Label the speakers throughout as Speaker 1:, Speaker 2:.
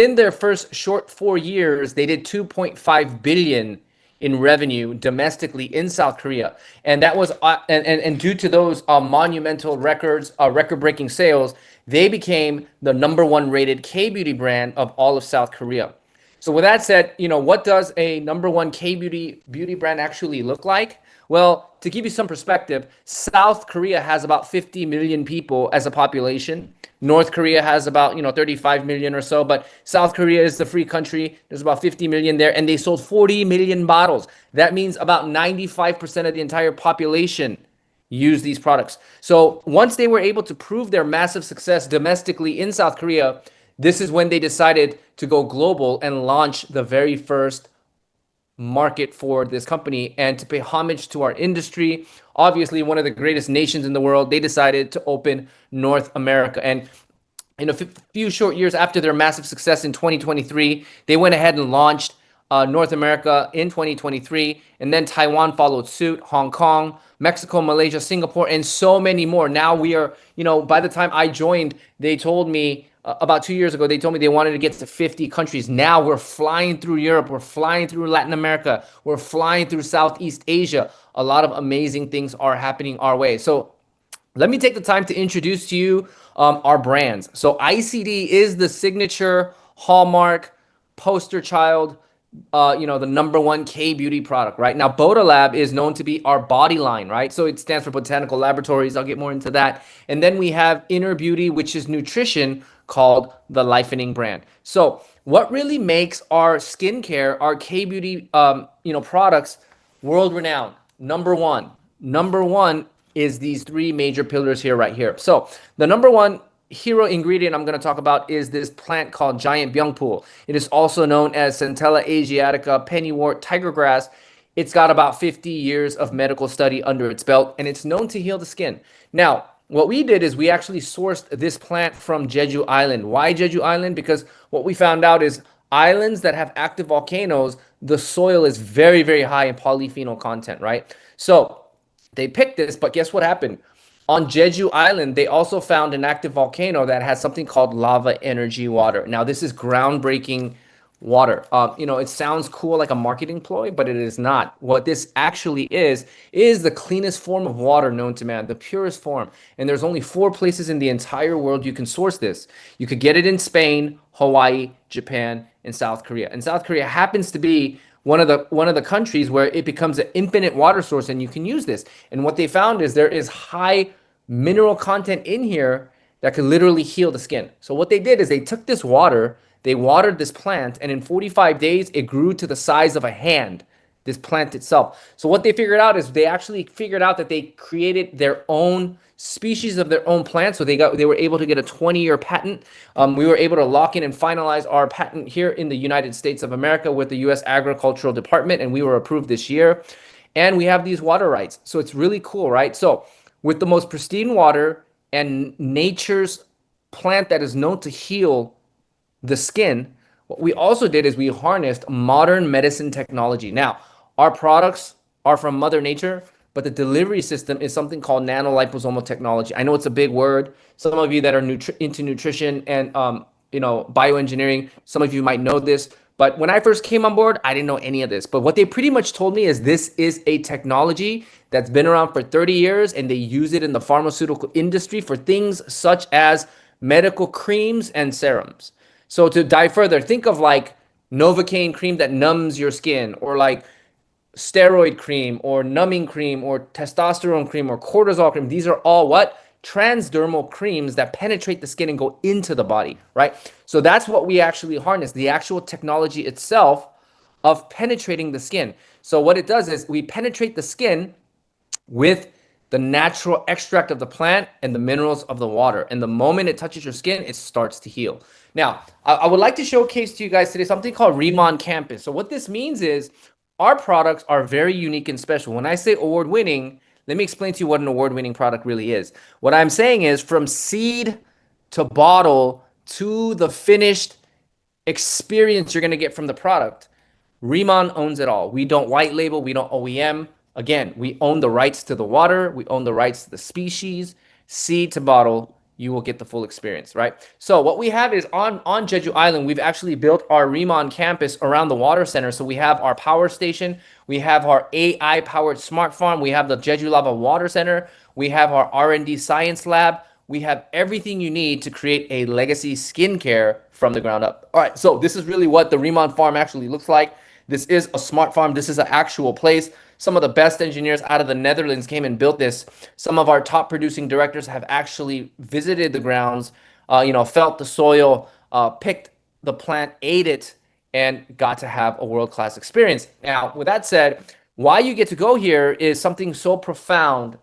Speaker 1: In their first short 4 years, they did 2.5 billion in revenue domestically in South Korea, and that was and due to those monumental records, record-breaking sales, they became the number one rated K beauty brand of all of South Korea. So with that said, what does a number one K beauty brand actually look like? Well, to give you some perspective, South Korea has about 50 million people as a population. North Korea has about 35 million or so, but South Korea is the free country. There's about 50 million there, and they sold 40 million bottles. That means about 95% of the entire population use these products. So once they were able to prove their massive success domestically in South Korea, this is when they decided to go global and launch the very first market for this company. And to pay homage to our industry, obviously one of the greatest nations in the world, they decided to open North America. And in a few short years after their massive success in 2023, they went ahead and launched North America in 2023, and then Taiwan followed suit, Hong Kong, Mexico, Malaysia, Singapore, and so many more. Now we are, by the time I joined, they told me about 2 years ago, they told me they wanted to get to 50 countries. Now we're flying through Europe, we're flying through Latin America, we're flying through Southeast Asia. A lot of amazing things are happening our way. So let me take the time to introduce to you our brands. So ICD is the signature hallmark poster child, the number one K beauty product, right? Now, Boda Lab is known to be our body line, right? So it stands for Botanical Laboratories. I'll get more into that. And then we have Inner Beauty, which is nutrition, called the Lifening brand. So what really makes our skincare, our K beauty, products world renowned? Number one is these three major pillars here, right here. So the number one hero ingredient I'm going to talk about is this plant called giant byungpool. It is also known as Centella asiatica, pennywort, tigergrass. It's got about 50 years of medical study under its belt, and it's known to heal the skin. Now, what we did is we actually sourced this plant from Jeju Island. Why Jeju Island? Because what we found out is islands that have active volcanoes, the soil is very, very high in polyphenol content, right? So they picked this, but guess what happened? On Jeju Island, they also found an active volcano that has something called lava energy water. Now, this is groundbreaking water. It sounds cool like a marketing ploy, but it is not. What this actually is the cleanest form of water known to man, the purest form. And there's only 4 places in the entire world you can source this. You could get it in Spain, Hawaii, Japan, and South Korea. And South Korea happens to be one of the countries where it becomes an infinite water source, and you can use this. And what they found is there is high mineral content in here that could literally heal the skin. So what they did is they took this water, they watered this plant, and in 45 days, it grew to the size of a hand, this plant itself. So what they figured out is they actually figured out that they created their own species of their own plant. So they were able to get a 20-year patent. We were able to lock in and finalize our patent here in the United States of America with the U.S. Agricultural Department, and we were approved this year. And we have these water rights. So it's really cool, right? So with the most pristine water and nature's plant that is known to heal the skin, what we also did is we harnessed modern medicine technology. Now, our products are from Mother Nature, but the delivery system is something called nanoliposomal technology. I know it's a big word. Some of you that are into nutrition and bioengineering, some of you might know this. But when I first came on board, I didn't know any of this. But what they pretty much told me is this is a technology that's been around for 30 years, and they use it in the pharmaceutical industry for things such as medical creams and serums. So to dive further, think of like Novocaine cream that numbs your skin, or like steroid cream, or numbing cream, or testosterone cream, or cortisol cream. These are all what? Transdermal creams that penetrate the skin and go into the body, right? So that's what we actually harness, the actual technology itself of penetrating the skin. So what it does is we penetrate the skin with the natural extract of the plant and the minerals of the water. And the moment it touches your skin, it starts to heal. Now, I would like to showcase to you guys today something called Riman Campus. So what this means is our products are very unique and special. When I say award-winning, let me explain to you what an award-winning product really is. What I'm saying is from seed to bottle to the finished experience you're going to get from the product, Riman owns it all. We don't white label, we don't OEM. Again, we own the rights to the water, we own the rights to the species, seed to bottle. you will get the full experience, right? So what we have is on Jeju Island, we've actually built our Riman campus around the water center. So we have our power station, we have our AI powered smart farm, we have the Jeju Lava Water Center, we have our R&D science lab. We have everything you need to create a legacy skincare from the ground up. All right, so this is really what the Riman farm actually looks like. This is a smart farm. This is an actual place. Some of the best engineers out of the Netherlands came and built this. Some of our top producing directors have actually visited the grounds, felt the soil, picked the plant, ate it, and got to have a world-class experience. Now, with that said, why you get to go here is something so profound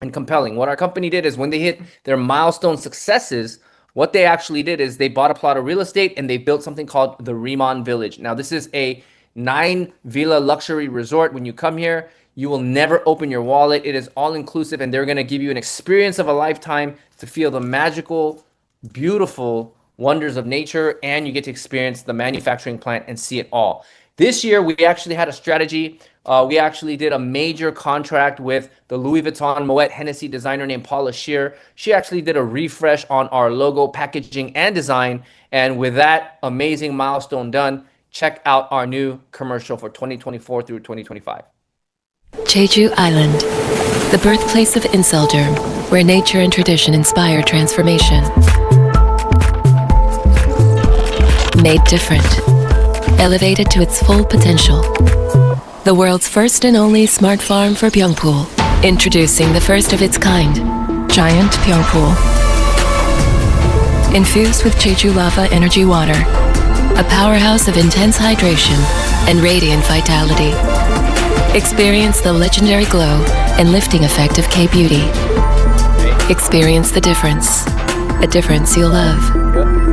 Speaker 1: and compelling. What our company did is when they hit their milestone successes, what they actually did is they bought a plot of real estate and they built something called the Riman Village. Now, this is a 9 villa luxury resort. When you come here, you will never open your wallet. It is all inclusive, and they're going to give you an experience of a lifetime to feel the magical, beautiful wonders of nature, and you get to experience the manufacturing plant and see it all. This year, we actually had a strategy. We actually did a major contract with the Louis Vuitton Moet Hennessy designer named Paula Shear. She actually did a refresh on our logo, packaging, and design. And with that amazing milestone done, check out our new commercial for 2024 through 2025.
Speaker 2: Jeju Island, the birthplace of Inselderm, where nature and tradition inspire transformation. Made different, elevated to its full potential. The world's first and only smart farm for Pyeongpool. Introducing the first of its kind, Giant Pyeongpool. Infused with Jeju Lava Energy Water, a powerhouse of intense hydration and radiant vitality. Experience the legendary glow and lifting effect of K-Beauty. Experience the difference, a difference you'll love.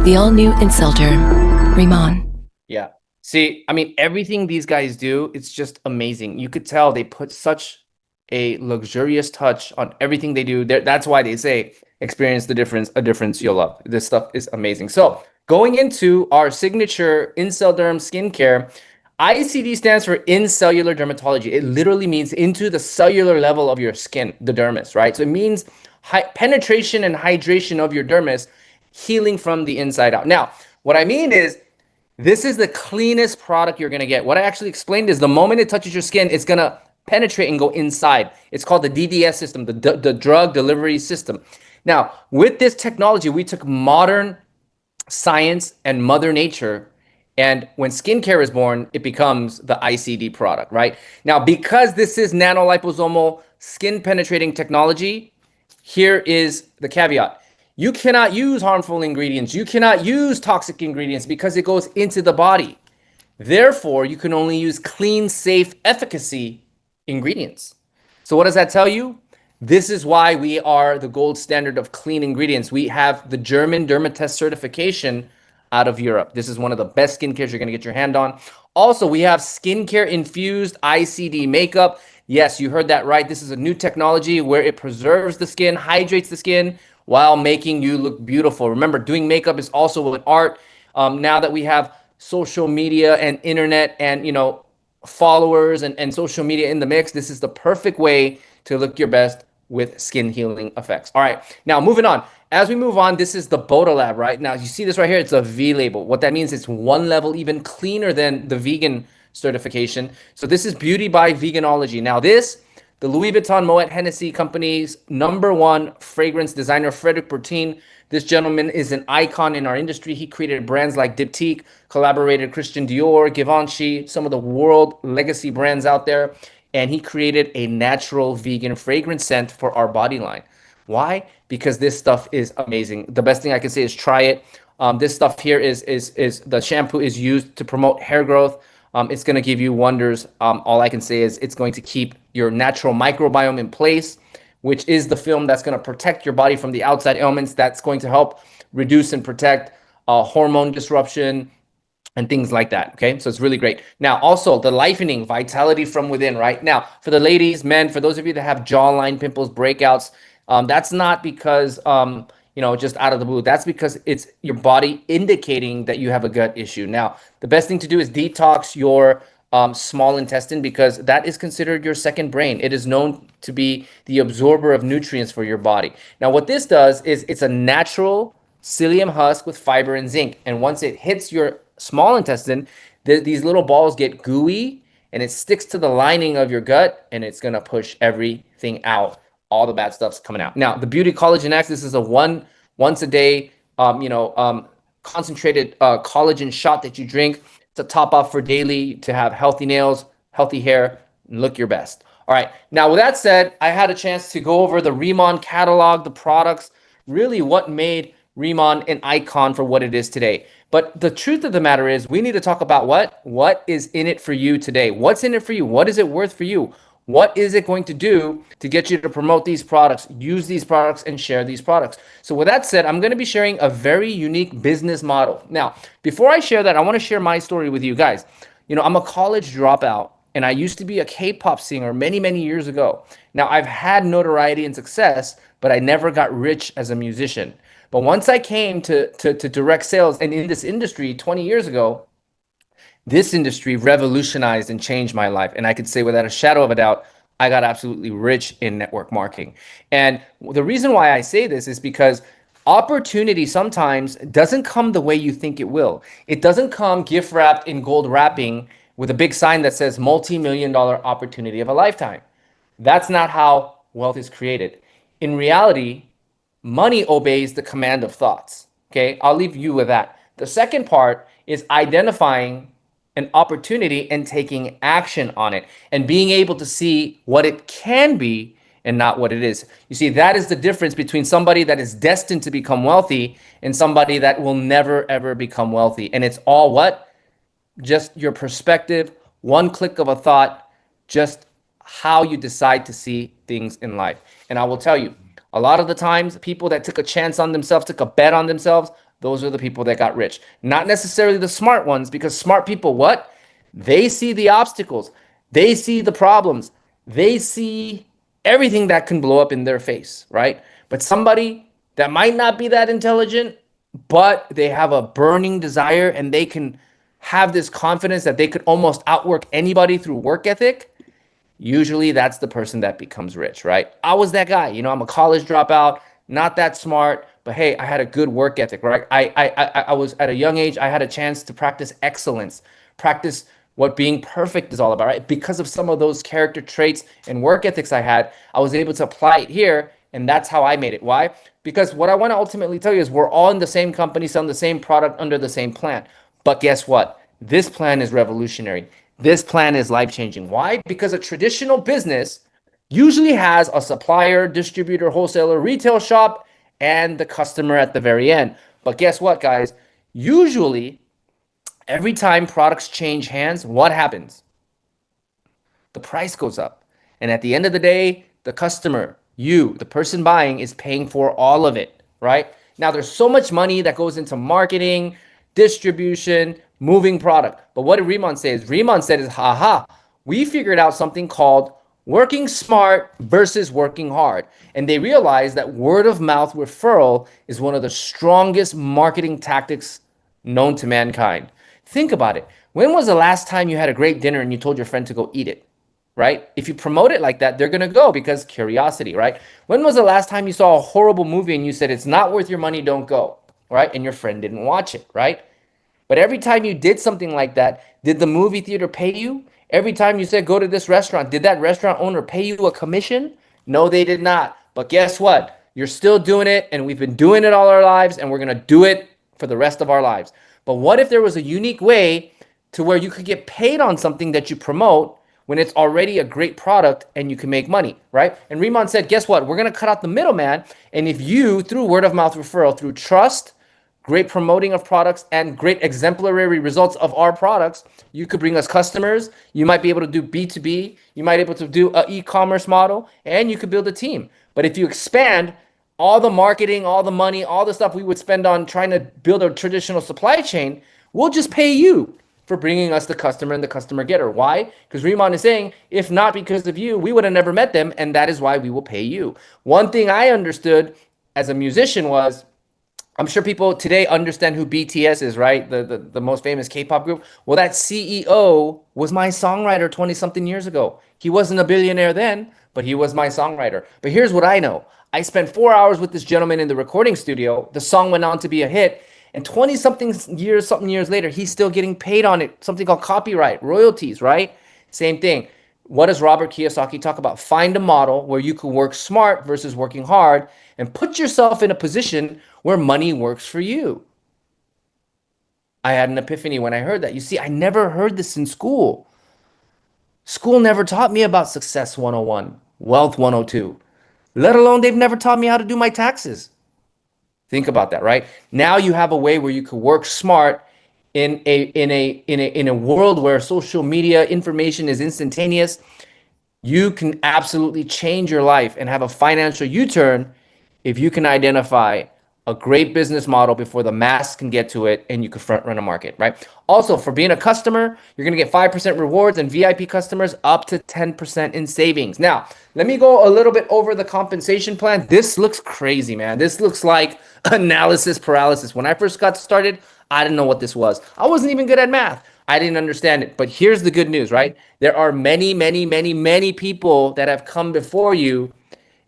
Speaker 2: The all-new Inselderm, Riman.
Speaker 1: Yeah. See, I mean, everything these guys do, it's just amazing. You could tell they put such a luxurious touch on everything they do. That's why they say, experience the difference, a difference you'll love. This stuff is amazing. So going into our signature Inselderm skincare, ICD stands for incellular dermatology. It literally means into the cellular level of your skin, the dermis, right? So it means penetration and hydration of your dermis, healing from the inside out. Now, what I mean is, this is the cleanest product you're going to get. What I actually explained is the moment it touches your skin, it's going to penetrate and go inside. It's called the DDS system, the drug delivery system. Now, with this technology, we took modern science and Mother Nature, and when skincare is born, it becomes the ICD product, right? Now, because this is nanoliposomal skin penetrating technology, here is the caveat. You cannot use harmful ingredients. You cannot use toxic ingredients because it goes into the body. Therefore, you can only use clean, safe, efficacy ingredients. So what does that tell you? This is why we are the gold standard of clean ingredients. We have the German Dermatest certification out of Europe. This is one of the best skincares you're going to get your hand on. Also, we have skincare infused ICD makeup. Yes, you heard that right. This is a new technology where it preserves the skin, hydrates the skin while making you look beautiful. Remember, doing makeup is also an art. Now that we have social media and internet and, followers and social media in the mix, this is the perfect way to look your best with skin healing effects. All right, now moving on. As we move on, this is the Boda Lab, right? Now you see this right here, it's a V label. What that means, it's one level even cleaner than the vegan certification. So this is Beauty by Veganology. Now this, the Louis Vuitton Moet Hennessy company's #1 fragrance designer, Frederic Bertin. This gentleman is an icon in our industry. He created brands like Diptyque, collaborated Christian Dior, Givenchy, some of the world legacy brands out there. And he created a natural vegan fragrance scent for our body line. Why? Because this stuff is amazing. The best thing I can say is try it. This stuff here is the shampoo is used to promote hair growth. It's going to give you wonders. All I can say is it's going to keep your natural microbiome in place, which is the film that's going to protect your body from the outside ailments. That's going to help reduce and protect hormone disruption and things like that. Okay, so it's really great. Now, also the lightening, vitality from within. Right now, for the ladies, men, for those of you that have jawline pimples, breakouts, that's not because just out of the blue. That's because it's your body indicating that you have a gut issue. Now, the best thing to do is detox your small intestine because that is considered your second brain. It is known to be the absorber of nutrients for your body. Now, what this does is it's a natural psyllium husk with fiber and zinc. And once it hits your small intestine, these little balls get gooey and it sticks to the lining of your gut and it's going to push everything out. All the bad stuff's coming out. Now, the Beauty Collagen X, this is a once a day, concentrated collagen shot that you drink. It's a top off for daily to have healthy nails, healthy hair, and look your best. All right. Now, with that said, I had a chance to go over the Riman catalog, the products, really what made Riman an icon for what it is today. But the truth of the matter is, we need to talk about what is in it for you today. What's in it for you? What is it worth for you? What is it going to do to get you to promote these products, use these products, and share these products? So with that said, I'm going to be sharing a very unique business model. Now, before I share that, I want to share my story with you guys. I'm a college dropout, and I used to be a K-pop singer many, many years ago. Now, I've had notoriety and success, but I never got rich as a musician. But once I came to direct sales and in this industry 20 years ago, this industry revolutionized and changed my life. And I could say without a shadow of a doubt, I got absolutely rich in network marketing. And the reason why I say this is because opportunity sometimes doesn't come the way you think it will. It doesn't come gift wrapped in gold wrapping with a big sign that says multi-million-dollar opportunity of a lifetime. That's not how wealth is created. In reality, money obeys the command of thoughts. Okay, I'll leave you with that. The second part is identifying an opportunity and taking action on it and being able to see what it can be and not what it is. You see, that is the difference between somebody that is destined to become wealthy and somebody that will never ever become wealthy. And it's all what? Just your perspective, one click of a thought, just how you decide to see things in life. And I will tell you, a lot of the times, people that took a chance on themselves, took a bet on themselves, those are the people that got rich. Not necessarily the smart ones, because smart people, what? They see the obstacles, they see the problems, they see everything that can blow up in their face, right? But somebody that might not be that intelligent, but they have a burning desire and they can have this confidence that they could almost outwork anybody through work ethic, usually that's the person that becomes rich, right? I was that guy. I'm a college dropout, not that smart, but hey, I had a good work ethic, right? I was at a young age, I had a chance to practice excellence, practice what being perfect is all about, right? Because of some of those character traits and work ethics I had, I was able to apply it here, and that's how I made it. Why? Because what I want to ultimately tell you is we're all in the same company, selling the same product under the same plan. But guess what? This plan is revolutionary. This plan is life-changing. Why? Because a traditional business usually has a supplier, distributor, wholesaler, retail shop, and the customer at the very end. But guess what, guys? Usually, every time products change hands, what happens? The price goes up. And at the end of the day, the customer, you, the person buying, is paying for all of it, right? Now, there's so much money that goes into marketing, distribution, moving product. But what did Riman say? Riman said is, haha, we figured out something called working smart versus working hard. And they realized that word of mouth referral is one of the strongest marketing tactics known to mankind. Think about it. When was the last time you had a great dinner and you told your friend to go eat it? Right? If you promote it like that, they're going to go because curiosity, right? When was the last time you saw a horrible movie and you said it's not worth your money, don't go, right? And your friend didn't watch it, right? But every time you did something like that, did the movie theater pay you? Every time you said go to this restaurant, did that restaurant owner pay you a commission? No, they did not. But guess what? You're still doing it, and we've been doing it all our lives, and we're going to do it for the rest of our lives. But what if there was a unique way to where you could get paid on something that you promote when it's already a great product and you can make money, right? And Riman said, guess what? We're going to cut out the middleman. And if you, through word of mouth referral, through trust, great promoting of products, and great exemplary results of our products, you could bring us customers. You might be able to do B2B. You might be able to do an e-commerce model, and you could build a team. But if you expand all the marketing, all the money, all the stuff we would spend on trying to build a traditional supply chain, we'll just pay you for bringing us the customer and the customer getter. Why? Because Riman is saying, if not because of you, we would have never met them, and that is why we will pay you. One thing I understood as a musician was, I'm sure people today understand who BTS is, right? The most famous K-pop group. Well, that CEO was my songwriter 20 something years ago. He wasn't a billionaire then, but he was my songwriter. But here's what I know. I spent 4 hours with this gentleman in the recording studio. The song went on to be a hit. And 20 something years later, he's still getting paid on it. Something called copyright, royalties, right? Same thing. What does Robert Kiyosaki talk about? Find a model where you can work smart versus working hard and put yourself in a position where money works for you. I had an epiphany when I heard that. You see, I never heard this in school. School never taught me about success 101, wealth 102, let alone they've never taught me how to do my taxes. Think about that, right? Now you have a way where you can work smart in a world where social media information is instantaneous. You can absolutely change your life and have a financial U-turn if you can identify a great business model before the mass can get to it and you can front run a market, right? Also, for being a customer, you're going to get 5% rewards and VIP customers up to 10% in savings. Now, let me go a little bit over the compensation plan. This looks crazy, man. This looks like analysis paralysis. When I first got started, I didn't know what this was. I wasn't even good at math. I didn't understand it. But here's the good news, right? There are many, many, many, many people that have come before you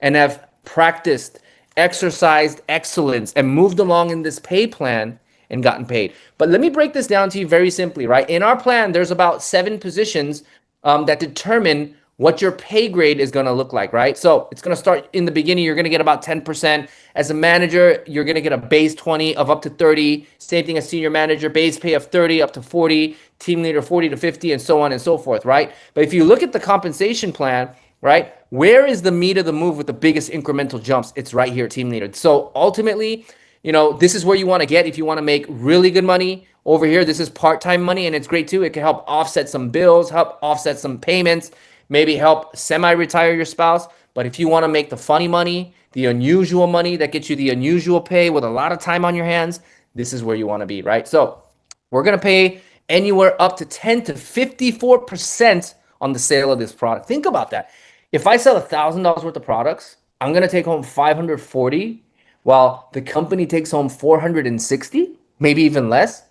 Speaker 1: and have practiced, exercised excellence, and moved along in this pay plan and gotten paid. But let me break this down to you very simply, right? In our plan, there's about 7 positions that determine what your pay grade is going to look like, right? So it's going to start in the beginning. You're going to get about 10%. As a manager, you're going to get a base 20 of up to 30. Same thing as senior manager, base pay of 30 up to 40, team leader 40 to 50, and so on and so forth, right? But if you look at the compensation plan, right, where is the meat of the move with the biggest incremental jumps? It's right here, team leader. So ultimately, this is where you want to get if you want to make really good money. Over here, this is part-time money, and it's great too. It can help offset some bills, help offset some payments, maybe help semi-retire your spouse. But if you want to make the funny money, the unusual money that gets you the unusual pay with a lot of time on your hands, this is where you want to be, right? So we're going to pay anywhere up to 10 to 54% on the sale of this product. Think about that. If I sell $1,000 worth of products, I'm going to take home 540 while the company takes home 460, maybe even less.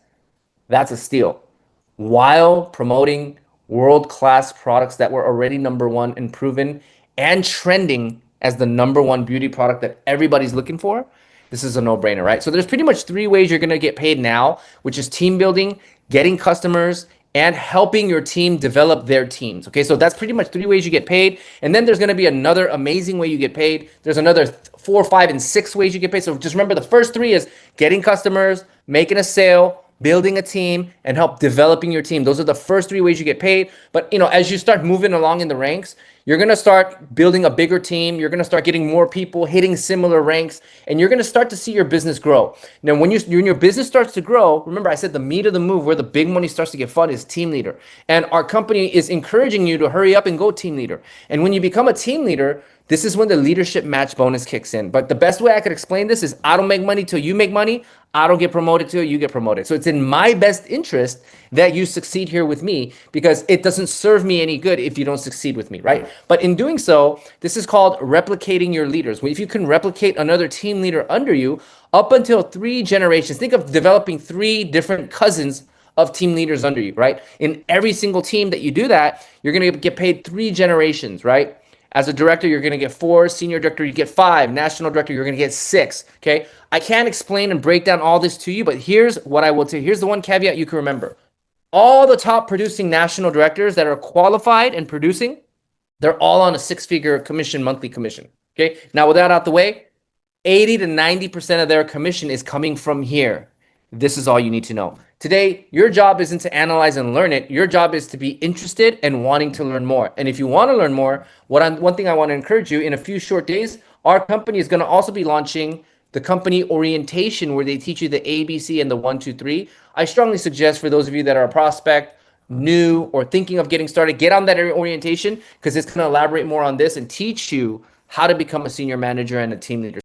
Speaker 1: That's a steal. While promoting world-class products that were already number one and proven and trending as the number one beauty product that everybody's looking for, this is a no-brainer, right? So there's pretty much 3 ways you're going to get paid now, which is team building, getting customers, and helping your team develop their teams. Okay, so that's pretty much 3 ways you get paid. And then there's going to be another amazing way you get paid. There's another 4, 5, and 6 ways you get paid. So just remember, the first 3 is getting customers, making a sale, building a team, and help developing your team. Those are the first 3 ways you get paid. But as you start moving along in the ranks, you're going to start building a bigger team. You're going to start getting more people hitting similar ranks, and you're going to start to see your business grow. Now, when your business starts to grow, remember I said the meat of the move, where the big money starts to get fun, is team leader. And our company is encouraging you to hurry up and go team leader. And when you become a team leader, this is when the leadership match bonus kicks in. But the best way I could explain this is, I don't make money till you make money. I don't get promoted till you get promoted. So it's in my best interest that you succeed here with me, because it doesn't serve me any good if you don't succeed with me, right? But in doing so, this is called replicating your leaders. If you can replicate another team leader under you up until 3 generations, think of developing 3 different cousins of team leaders under you, right? In every single team that you do that, you're going to get paid 3 generations, right? As a director, you're going to get 4. Senior director, you get 5. National director, you're going to get 6. Okay. I can't explain and break down all this to you, but here's what I will tell you. Here's the one caveat you can remember. All the top producing national directors that are qualified and producing, they're all on a 6-figure commission, monthly commission. Okay. Now, with that out the way, 80 to 90% of their commission is coming from here. This is all you need to know. Today, your job isn't to analyze and learn it. Your job is to be interested and wanting to learn more. And if you want to learn more, one thing I want to encourage you, in a few short days, our company is going to also be launching the company orientation, where they teach you the ABC and the 1, 2, 3. I strongly suggest, for those of you that are a prospect, new, or thinking of getting started, get on that orientation, because it's going to elaborate more on this and teach you how to become a senior manager and a team leader.